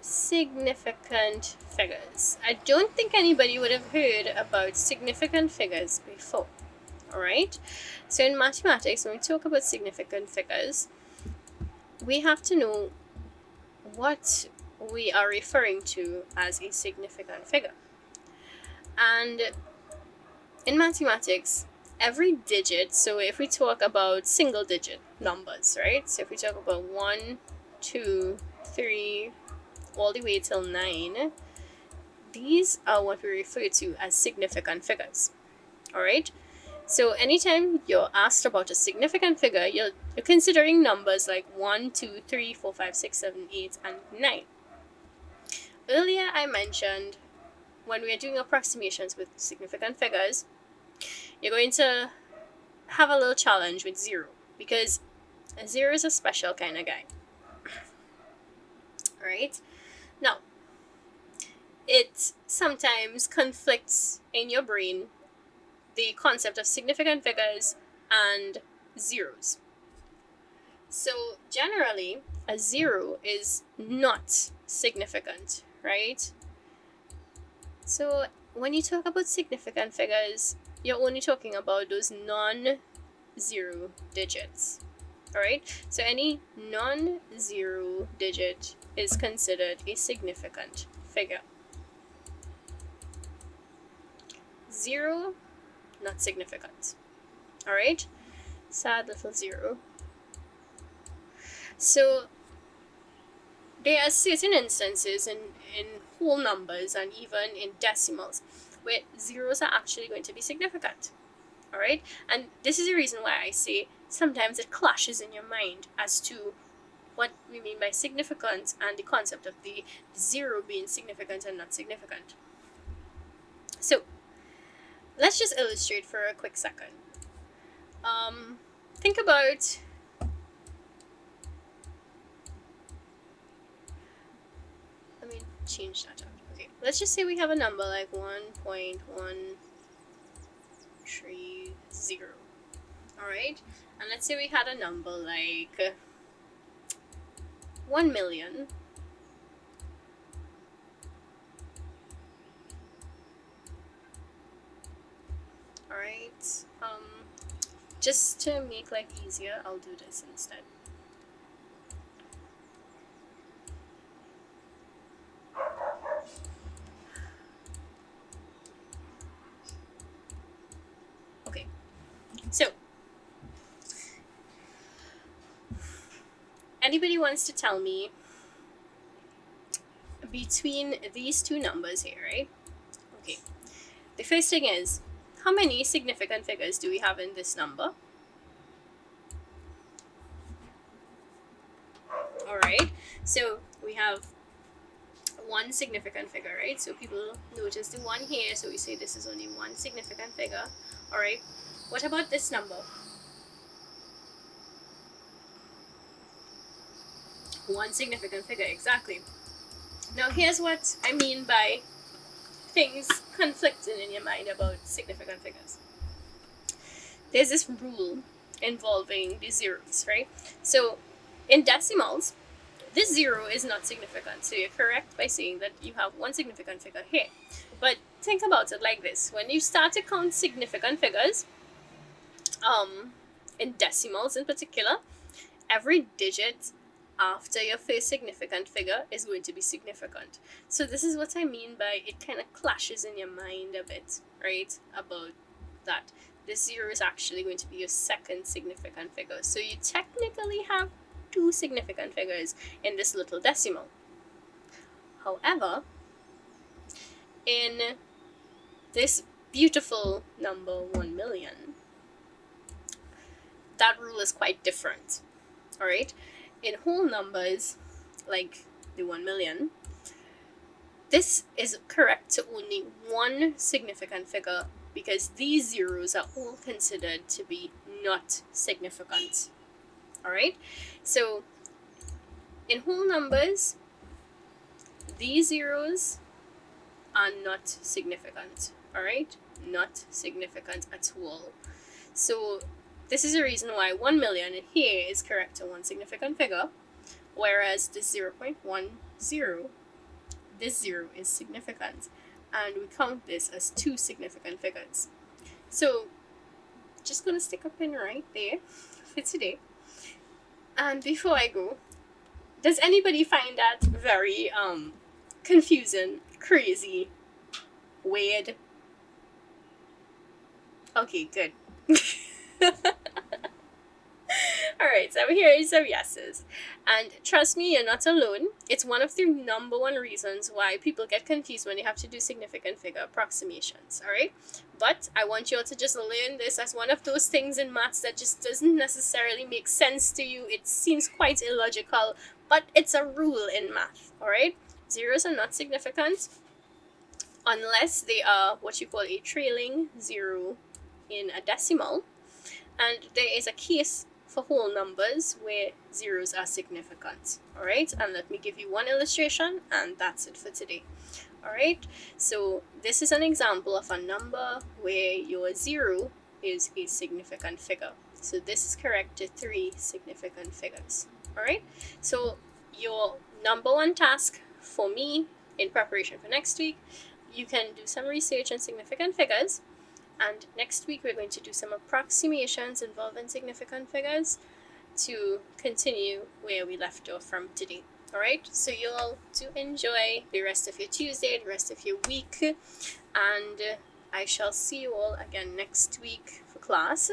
significant figures. I don't think anybody would have heard about significant figures before. Alright? So in mathematics, when we talk about significant figures, we have to know what we are referring to as a significant figure. And in mathematics, every digit, so if we talk about single digit numbers, right? So if we talk about 1, 2, 3, all the way till 9, these are what we refer to as significant figures. Alright? So anytime you're asked about a significant figure, you're considering numbers like 1, 2, 3, 4, 5, 6, 7, 8, and 9. Earlier I mentioned when we are doing approximations with significant figures, you're going to have a little challenge with 0, because 0 is a special kind of guy. Alright? Now, it sometimes conflicts in your brain the concept of significant figures and zeros. So generally, a 0 is not significant, right? So when you talk about significant figures, you're only talking about those non-zero digits. Alright? So any non-zero digit is considered a significant figure. 0, not significant. Alright? Sad little 0. So there are certain instances in whole numbers and even in decimals where zeros are actually going to be significant. Alright? And this is the reason why I say sometimes it clashes in your mind as to what we mean by significant and the concept of the 0 being significant and not significant. So let's just illustrate for a quick second. Think about let me change that up. Okay, let's just say we have a number like 1.130. Alright? And let's say we had a number like 1 million. Alright, just to make life easier, I'll do this instead. Okay, so anybody wants to tell me between these two numbers here, right? Okay, the first thing is, how many significant figures do we have in this number? Alright, so we have one significant figure, right? So people notice the 1 here, so we say this is only one significant figure. Alright, what about this number? One significant figure, exactly. Now here's what I mean by things conflicting in your mind about significant figures. There's this rule involving the zeros, right? So in decimals, this 0 is not significant. So you're correct by saying that you have one significant figure here. But think about it like this. When you start to count significant figures, in decimals in particular, every digit after your first significant figure is going to be significant. So this is what I mean by it kind of clashes in your mind a bit, right? About that. This 0 is actually going to be your second significant figure. So you technically have two significant figures in this little decimal. However, in this beautiful number 1 million, that rule is quite different. Alright? In whole numbers, like the 1 million, this is correct to only one significant figure because these zeros are all considered to be not significant. Alright? So, in whole numbers, these zeros are not significant. Alright? Not significant at all. So, this is the reason why 1 million here is correct to one significant figure, whereas the 0.10 this 0 is significant, and we count this as 2 significant figures. So just gonna stick a pin right there for today. And before I go, does anybody find that very confusing, crazy, weird? Okay, good. Alright, so here is some yeses. And trust me, you're not alone. It's one of the number one reasons why people get confused when they have to do significant figure approximations. Alright? But I want you all to just learn this as one of those things in maths that just doesn't necessarily make sense to you. It seems quite illogical, but it's a rule in math. Alright? Zeros are not significant unless they are what you call a trailing 0 in a decimal. And there is a case for whole numbers where zeros are significant. Alright, and let me give you one illustration, and that's it for today. Alright, so this is an example of a number where your 0 is a significant figure. So this is correct to 3 significant figures. Alright, so your number one task for me in preparation for next week, you can do some research on significant figures. And next week we're going to do some approximations involving significant figures to continue where we left off from today. Alright, so you all do enjoy the rest of your Tuesday, the rest of your week, and I shall see you all again next week for class.